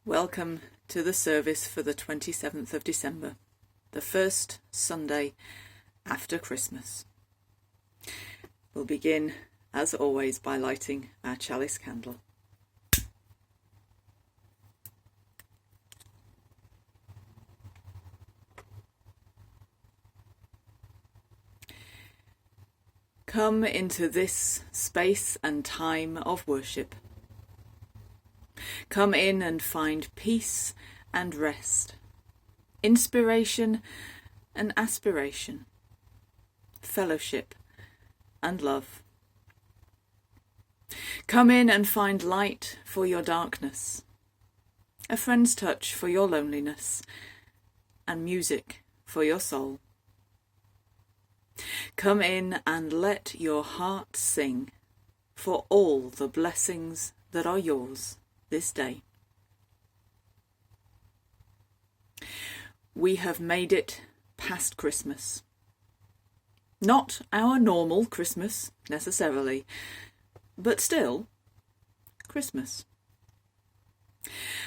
Welcome to the service for the 27th of December, the first Sunday after Christmas. We'll begin, as always, by lighting our chalice candle. Come into this space and time of worship. Come in and find peace and rest, inspiration and aspiration, fellowship and love. Come in and find light for your darkness, a friend's touch for your loneliness, and music for your soul. Come in and let your heart sing for all the blessings that are yours this day. We have made it past Christmas. Not our normal Christmas, necessarily, but still Christmas.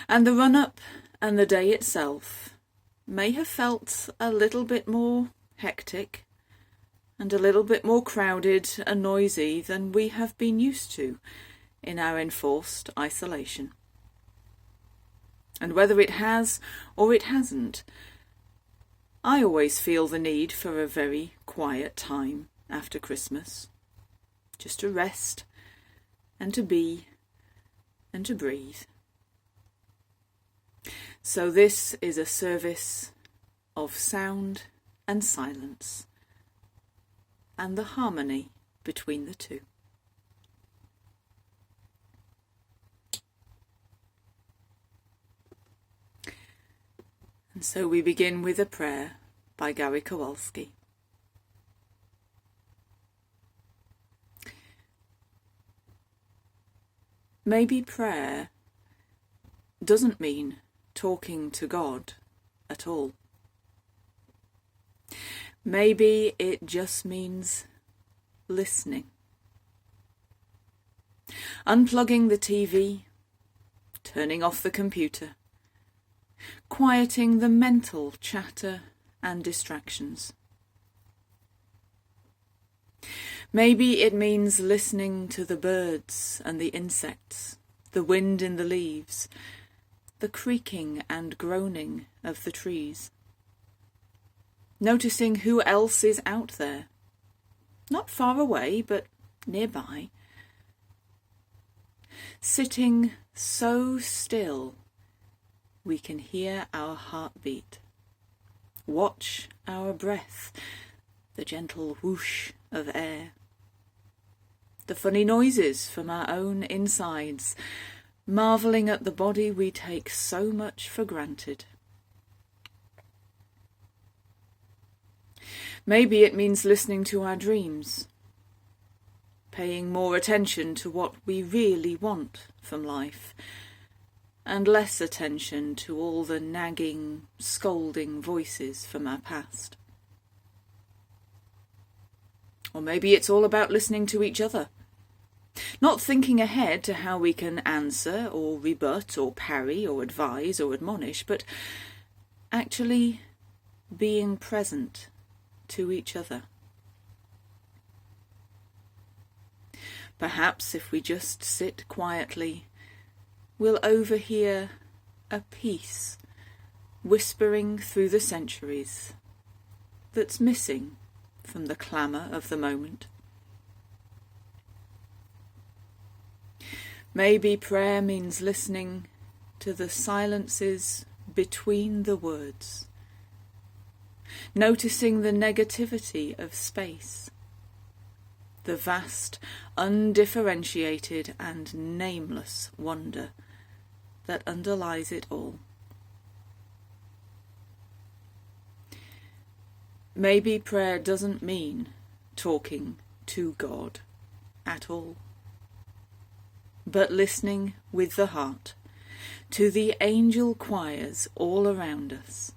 And the run-up and the day itself may have felt a little bit more hectic and a little bit more crowded and noisy than we have been used to in our enforced isolation. And whether it has or it hasn't, I always feel the need for a very quiet time after Christmas, just to rest and to be and to breathe. So this is a service of sound and silence and the harmony between the two. And so we begin with a prayer by Gary Kowalski. Maybe prayer doesn't mean talking to God at all. Maybe it just means listening. Unplugging the TV, turning off the computer, quieting the mental chatter and distractions. Maybe it means listening to the birds and the insects, the wind in the leaves, the creaking and groaning of the trees. Noticing who else is out there, not far away, but nearby. Sitting so still we can hear our heartbeat, watch our breath, the gentle whoosh of air, the funny noises from our own insides, marvelling at the body we take so much for granted. Maybe it means listening to our dreams, paying more attention to what we really want from life, and less attention to all the nagging, scolding voices from our past. Or maybe it's all about listening to each other, not thinking ahead to how we can answer or rebut or parry or advise or admonish, but actually being present to each other. Perhaps if we just sit quietly, we'll overhear a peace whispering through the centuries that's missing from the clamour of the moment. Maybe prayer means listening to the silences between the words, noticing the negativity of space, the vast, undifferentiated and nameless wonder that underlies it all. Maybe prayer doesn't mean talking to God at all, but listening with the heart to the angel choirs all around us,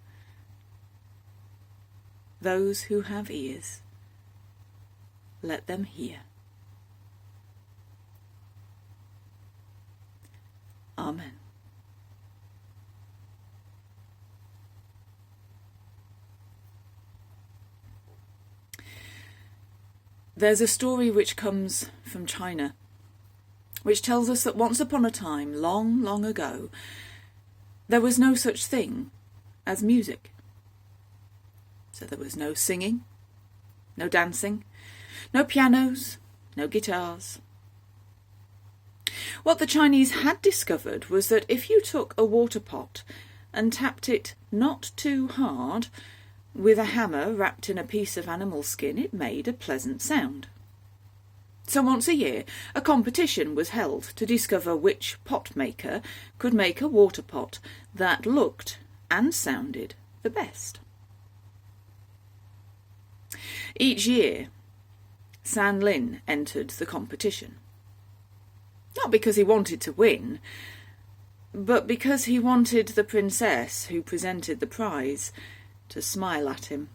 those who have ears, let them hear. Amen. There's a story which comes from China, which tells us that once upon a time, long, long ago, there was no such thing as music. So there was no singing, no dancing, no pianos, no guitars. What the Chinese had discovered was that if you took a water pot and tapped it not too hard with a hammer wrapped in a piece of animal skin, it made a pleasant sound. So once a year, a competition was held to discover which pot maker could make a water pot that looked and sounded the best. Each year, San Lin entered the competition. Not because he wanted to win, but because he wanted the princess who presented the prize to smile at him.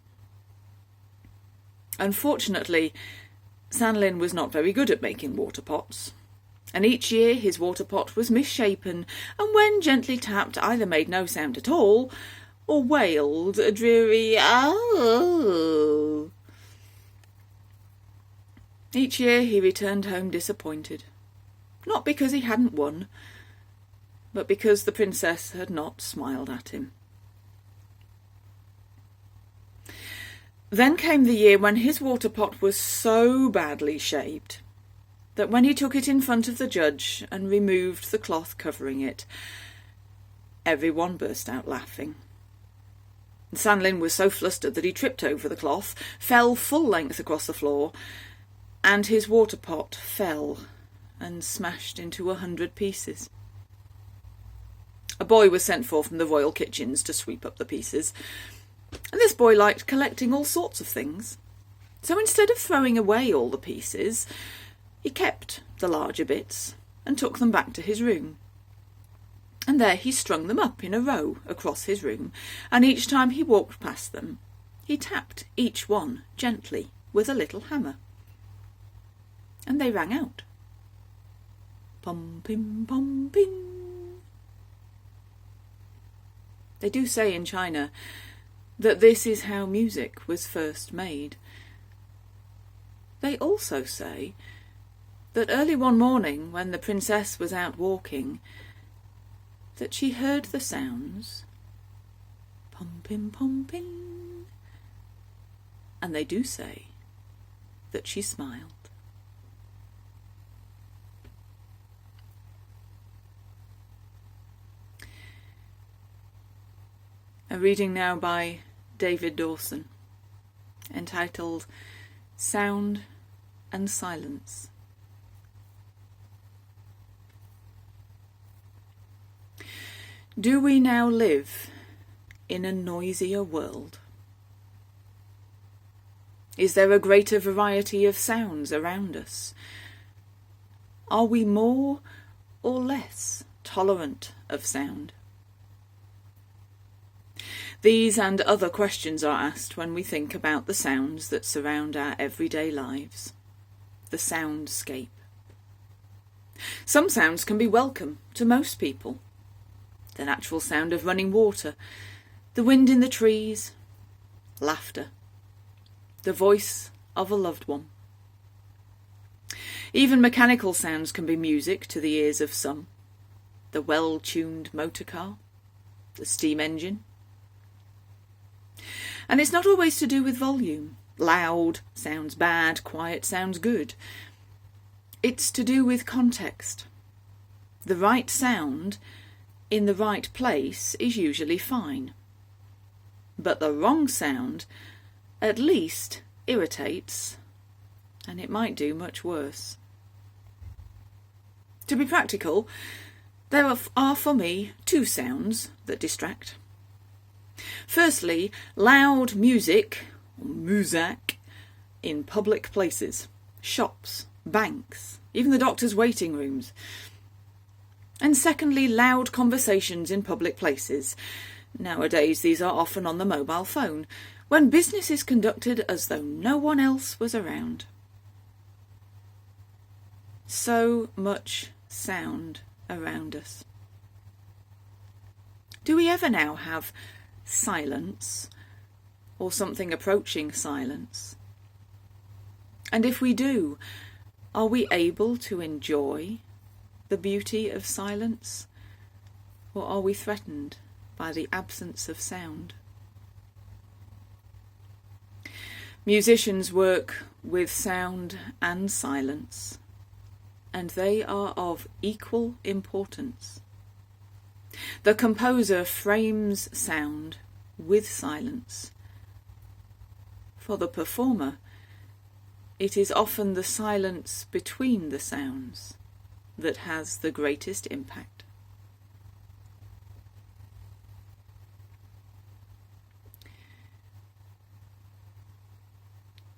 Unfortunately, San Lin was not very good at making water pots, and each year his water pot was misshapen, and when gently tapped either made no sound at all, or wailed a dreary "oh." Each year he returned home disappointed, not because he hadn't won, but because the princess had not smiled at him. Then came the year when his water pot was so badly shaped that when he took it in front of the judge and removed the cloth covering it, everyone burst out laughing. San Lin was so flustered that he tripped over the cloth, fell full length across the floor, and his water pot fell and smashed into 100 pieces. A boy was sent for from the royal kitchens to sweep up the pieces, and this boy liked collecting all sorts of things. So instead of throwing away all the pieces, he kept the larger bits and took them back to his room. And there he strung them up in a row across his room, and each time he walked past them, he tapped each one gently with a little hammer. And they rang out. Pom, pim, pom, pim. They do say in China that this is how music was first made. They also say that early one morning, when the princess was out walking, that she heard the sounds pom, pim, pom, pim, and they do say that she smiled. A reading now by David Dawson, entitled Sound and Silence. Do we now live in a noisier world? Is there a greater variety of sounds around us? Are we more or less tolerant of sound? These and other questions are asked when we think about the sounds that surround our everyday lives, the soundscape. Some sounds can be welcome to most people. The natural sound of running water, the wind in the trees, laughter, the voice of a loved one. Even mechanical sounds can be music to the ears of some. The well-tuned motor car, the steam engine. And it's not always to do with volume. Loud sounds bad, quiet sounds good. It's to do with context. The right sound in the right place is usually fine. But the wrong sound at least irritates, and it might do much worse. To be practical, there are for me two sounds that distract. Firstly, loud music, or muzak, in public places, shops, banks, even the doctor's waiting rooms. And secondly, loud conversations in public places. Nowadays these are often on the mobile phone, when business is conducted as though no one else was around. So much sound around us. Do we ever now have silence, or something approaching silence? And if we do, are we able to enjoy the beauty of silence, or are we threatened by the absence of sound? Musicians work with sound and silence, and they are of equal importance. The composer frames sound with silence. For the performer, it is often the silence between the sounds that has the greatest impact.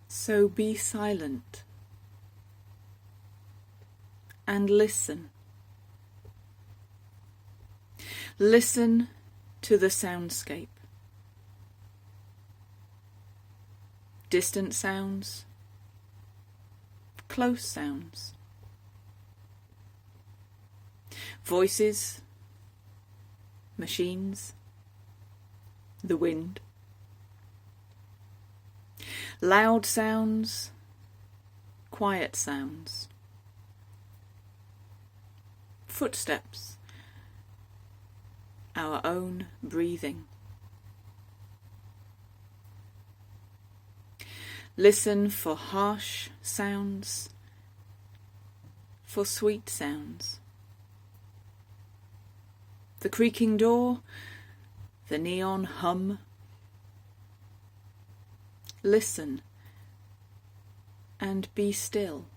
So be silent and listen. Listen to the soundscape. Distant sounds, close sounds, voices, machines, the wind, loud sounds, quiet sounds, footsteps, our own breathing. Listen for harsh sounds, for sweet sounds. The creaking door, the neon hum. Listen and be still.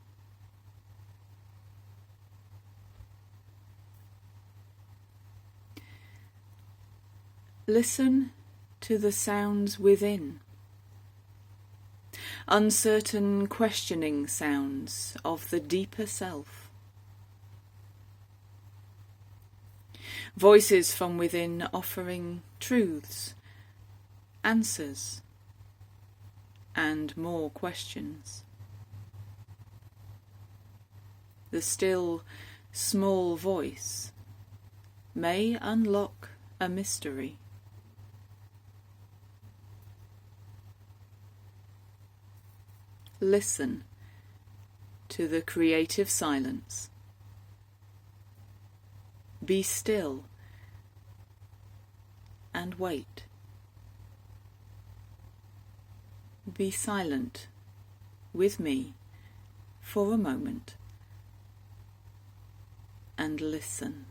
Listen to the sounds within. Uncertain, questioning sounds of the deeper self. Voices from within offering truths, answers, and more questions. The still, small voice may unlock a mystery. Listen to the creative silence. Be still and wait. Be silent with me for a moment and listen.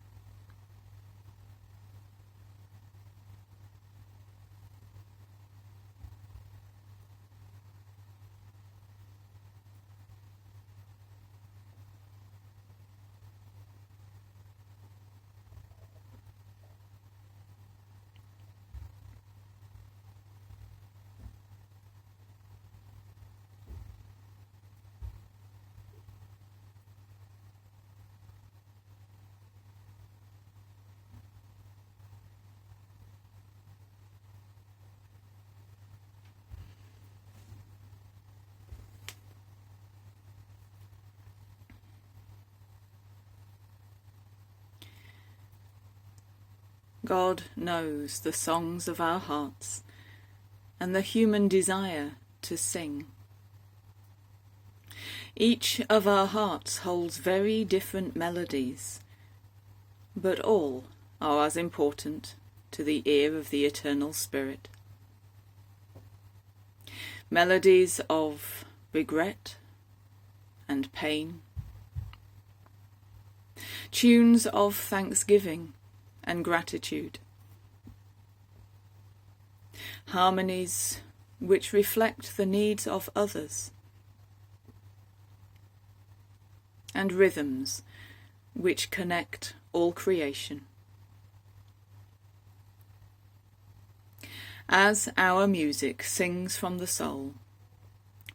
God knows the songs of our hearts and the human desire to sing. Each of our hearts holds very different melodies, but all are as important to the ear of the Eternal Spirit. Melodies of regret and pain, tunes of thanksgiving and gratitude, harmonies which reflect the needs of others, and rhythms which connect all creation. As our music sings from the soul,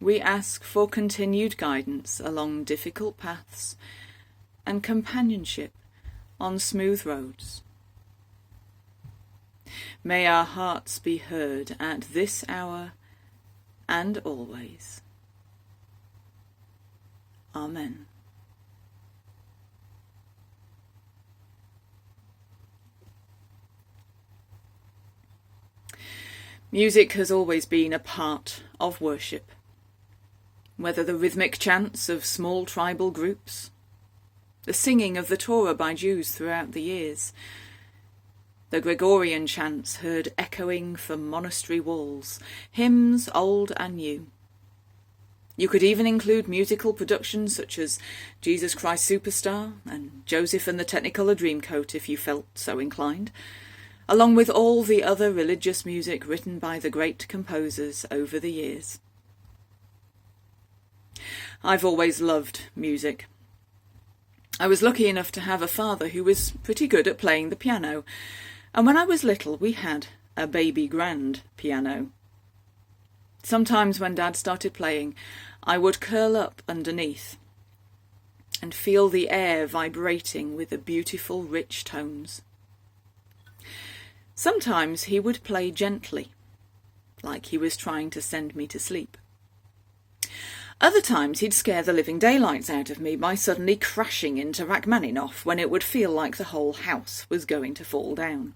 we ask for continued guidance along difficult paths and companionship on smooth roads. May our hearts be heard at this hour and always. Amen. Music has always been a part of worship. whether the rhythmic chants of small tribal groups, the singing of the Torah by Jews throughout the years, the Gregorian chants heard echoing from monastery walls, hymns old and new. You could even include musical productions such as Jesus Christ Superstar and Joseph and the Technicolor Dreamcoat if you felt so inclined, along with all the other religious music written by the great composers over the years. I've always loved music. I was lucky enough to have a father who was pretty good at playing the piano, and when I was little we had a baby grand piano. Sometimes when Dad started playing, I would curl up underneath and feel the air vibrating with the beautiful, rich tones. Sometimes he would play gently, like he was trying to send me to sleep. Other times he'd scare the living daylights out of me by suddenly crashing into Rachmaninoff when it would feel like the whole house was going to fall down.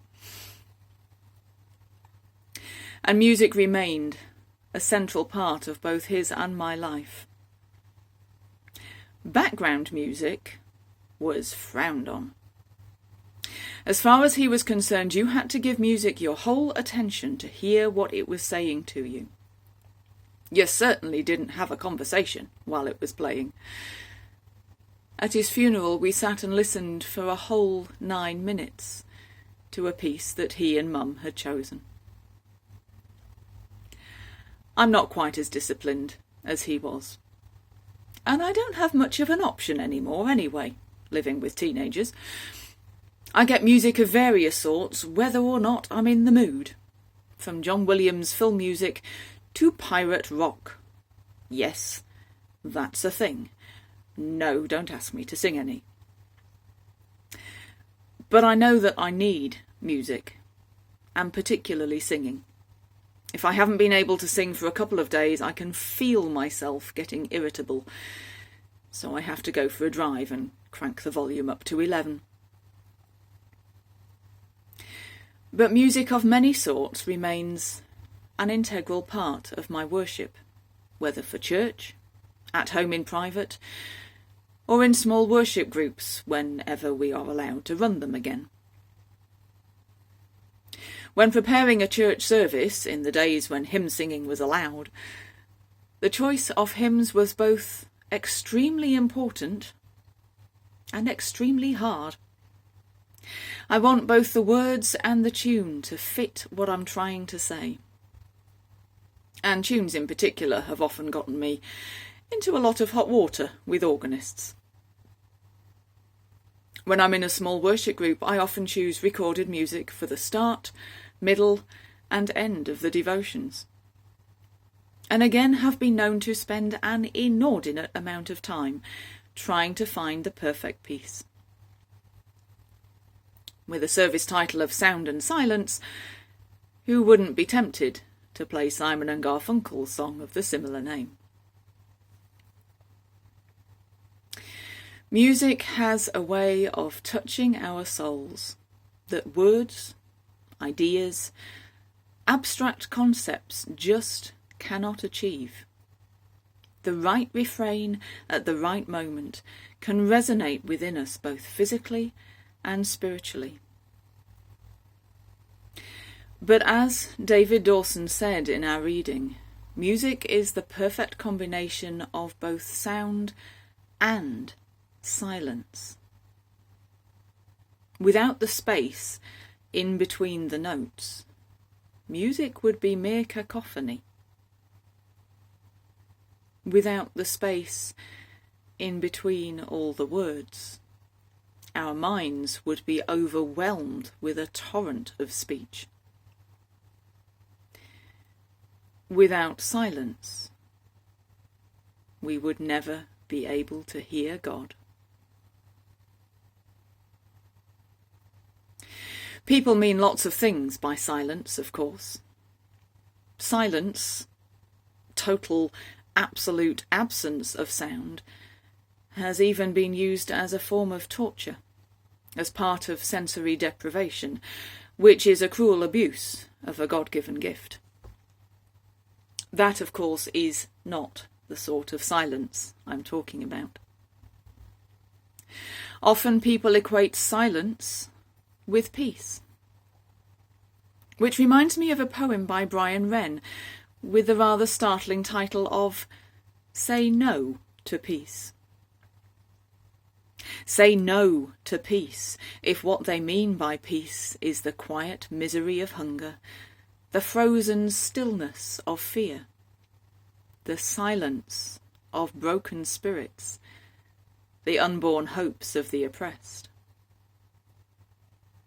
And music remained a central part of both his and my life. Background music was frowned on. As far as he was concerned, you had to give music your whole attention to hear what it was saying to you. You certainly didn't have a conversation while it was playing. At his funeral, we sat and listened for a whole 9 minutes to a piece that he and Mum had chosen. I'm not quite as disciplined as he was. And I don't have much of an option anymore anyway, living with teenagers. I get music of various sorts, whether or not I'm in the mood. From John Williams' film music to pirate rock. Yes, that's a thing. No, don't ask me to sing any. But I know that I need music, and particularly singing. If I haven't been able to sing for a couple of days, I can feel myself getting irritable. So I have to go for a drive and crank the volume up to 11. But music of many sorts remains an integral part of my worship, whether for church, at home in private, or in small worship groups whenever we are allowed to run them again. When preparing a church service, in the days when hymn singing was allowed, the choice of hymns was both extremely important and extremely hard. I want both the words and the tune to fit what I'm trying to say. And tunes in particular have often gotten me into a lot of hot water with organists. When I'm in a small worship group, I often choose recorded music for the start, middle, and end of the devotions, and again have been known to spend an inordinate amount of time trying to find the perfect piece. With a service title of Sound and Silence, who wouldn't be tempted to play Simon and Garfunkel's song of the similar name? Music has a way of touching our souls that words, ideas, abstract concepts just cannot achieve. The right refrain at the right moment can resonate within us both physically and spiritually. But as David Dawson said in our reading, music is the perfect combination of both sound and silence. Without the space in between the notes, music would be mere cacophony. Without the space in between all the words, our minds would be overwhelmed with a torrent of speech. Without silence, we would never be able to hear God. People mean lots of things by silence, of course. Silence, total, absolute absence of sound, has even been used as a form of torture, as part of sensory deprivation, which is a cruel abuse of a God-given gift. That, of course, is not the sort of silence I'm talking about. Often people equate silence with peace. Which reminds me of a poem by Brian Wren with the rather startling title of Say No to Peace. Say no to peace if what they mean by peace is the quiet misery of hunger, the frozen stillness of fear, the silence of broken spirits, the unborn hopes of the oppressed.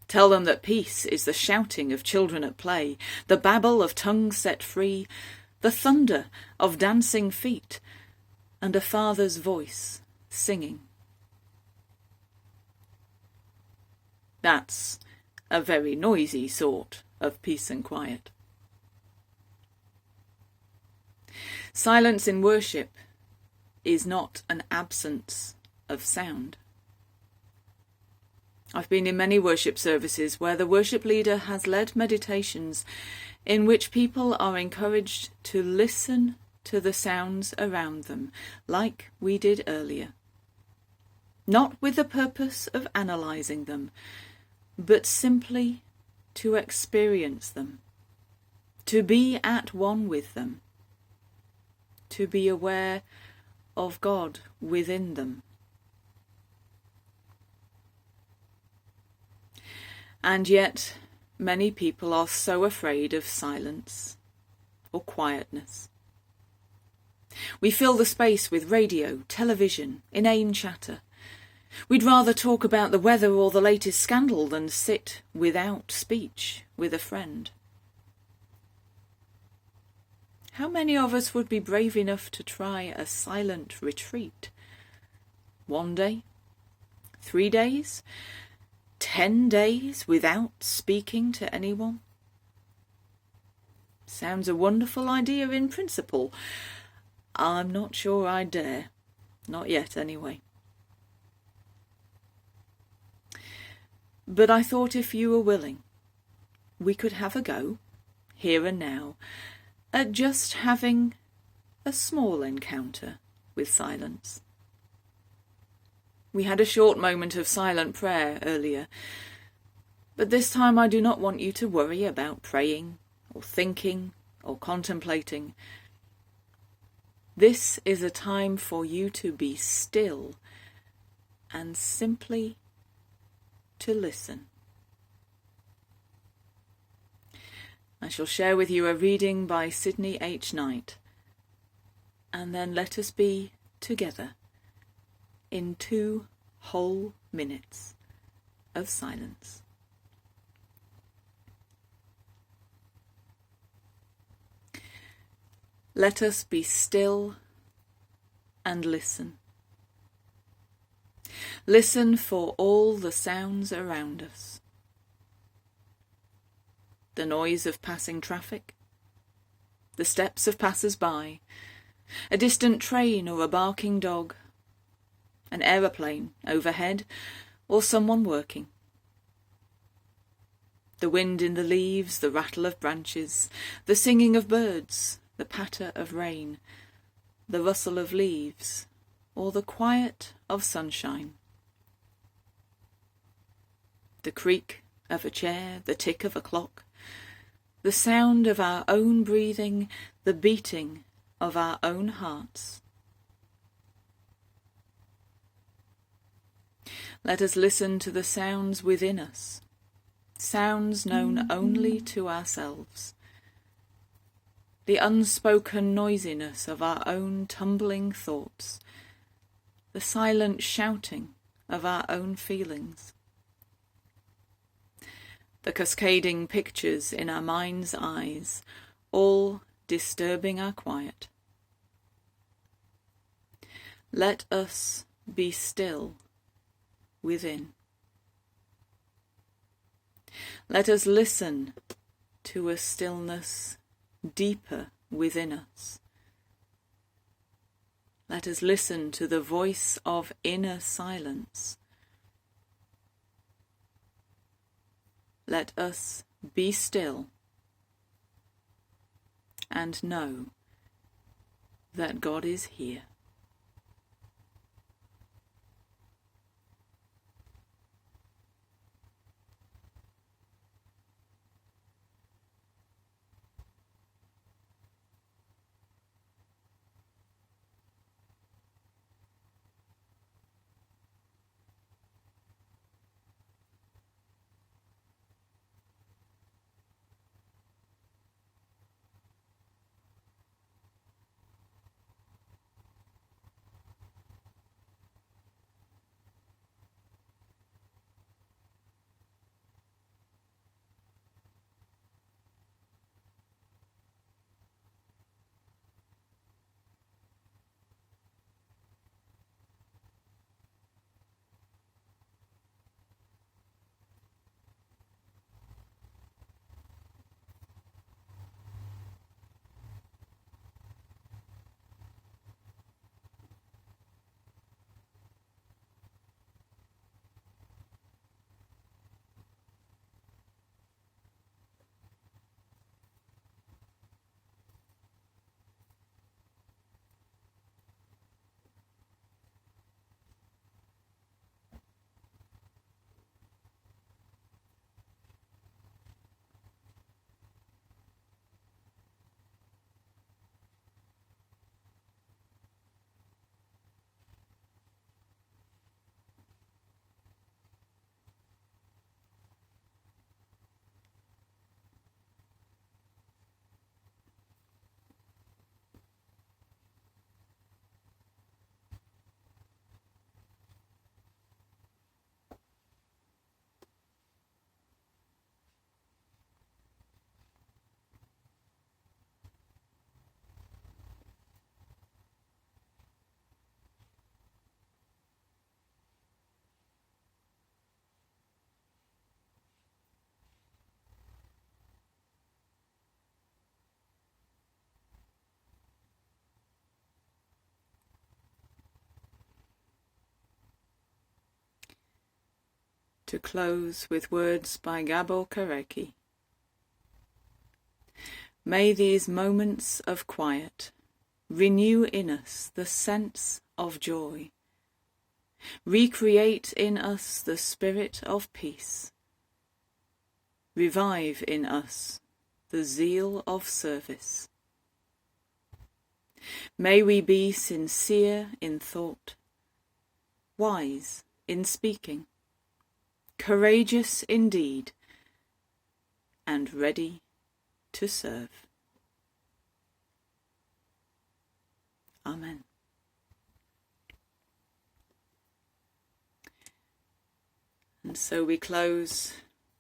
Tell them that peace is the shouting of children at play, the babble of tongues set free, the thunder of dancing feet, and a father's voice singing. That's a very noisy sort of peace and quiet. Silence in worship is not an absence of sound. I've been in many worship services where the worship leader has led meditations in which people are encouraged to listen to the sounds around them, like we did earlier. Not with the purpose of analysing them, but simply to experience them, to be at one with them, to be aware of God within them. And yet, many people are so afraid of silence or quietness. We fill the space with radio, television, inane chatter. We'd rather talk about the weather or the latest scandal than sit without speech with a friend. How many of us would be brave enough to try a silent retreat? 1 day? 3 days? 10 days without speaking to anyone? Sounds a wonderful idea in principle. I'm not sure I dare. Not yet, anyway. But I thought if you were willing, we could have a go, here and now, at just having a small encounter with silence. We had a short moment of silent prayer earlier, but this time I do not want you to worry about praying or thinking or contemplating. This is a time for you to be still and simply to listen. I shall share with you a reading by Sidney H. Knight, and then let us be together in 2 whole minutes of silence. Let us be still and listen. Listen for all the sounds around us. The noise of passing traffic, the steps of passers-by, a distant train or a barking dog, an aeroplane overhead, or someone working. The wind in the leaves, the rattle of branches, the singing of birds, the patter of rain, the rustle of leaves, or the quiet of sunshine. The creak of a chair, the tick of a clock, the sound of our own breathing, the beating of our own hearts. Let us listen to the sounds within us, sounds known only to ourselves. The unspoken noisiness of our own tumbling thoughts, the silent shouting of our own feelings, the cascading pictures in our mind's eyes, all disturbing our quiet. Let us be still within. Let us listen to a stillness deeper within us. Let us listen to the voice of inner silence. Let us be still and know that God is here. To close with words by Gabor Kareki. May these moments of quiet renew in us the sense of joy, recreate in us the spirit of peace, revive in us the zeal of service. May we be sincere in thought, wise in speaking, courageous in deed, and ready to serve. Amen. And so we close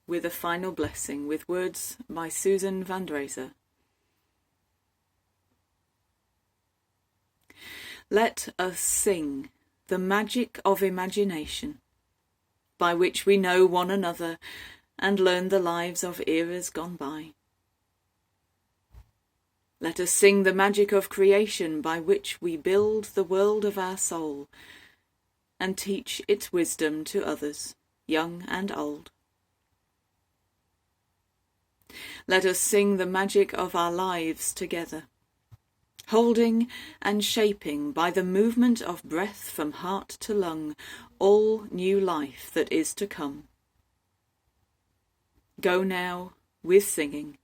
with a final blessing with words by Susan van Dreser. Let us sing the magic of imagination, by which we know one another and learn the lives of eras gone by. Let us sing the magic of creation, by which we build the world of our soul and teach its wisdom to others, young and old. Let us sing the magic of our lives together, holding and shaping by the movement of breath from heart to lung all new life that is to come. Go now with singing.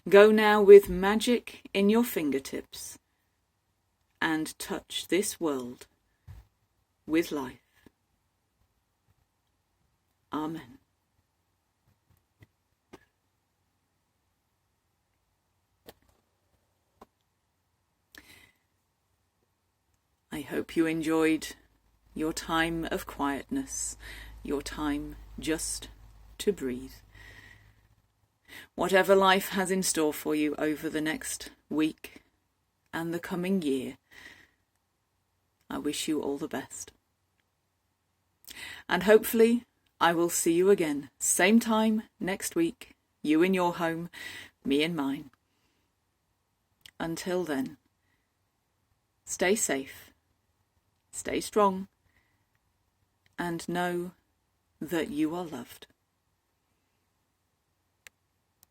Go now with magic in your fingertips and touch this world with life. Amen. I hope you enjoyed your time of quietness, your time just to breathe. Whatever life has in store for you over the next week and the coming year, I wish you all the best. And hopefully I will see you again, same time next week, you in your home, me in mine. Until then, stay safe. Stay strong and know that you are loved.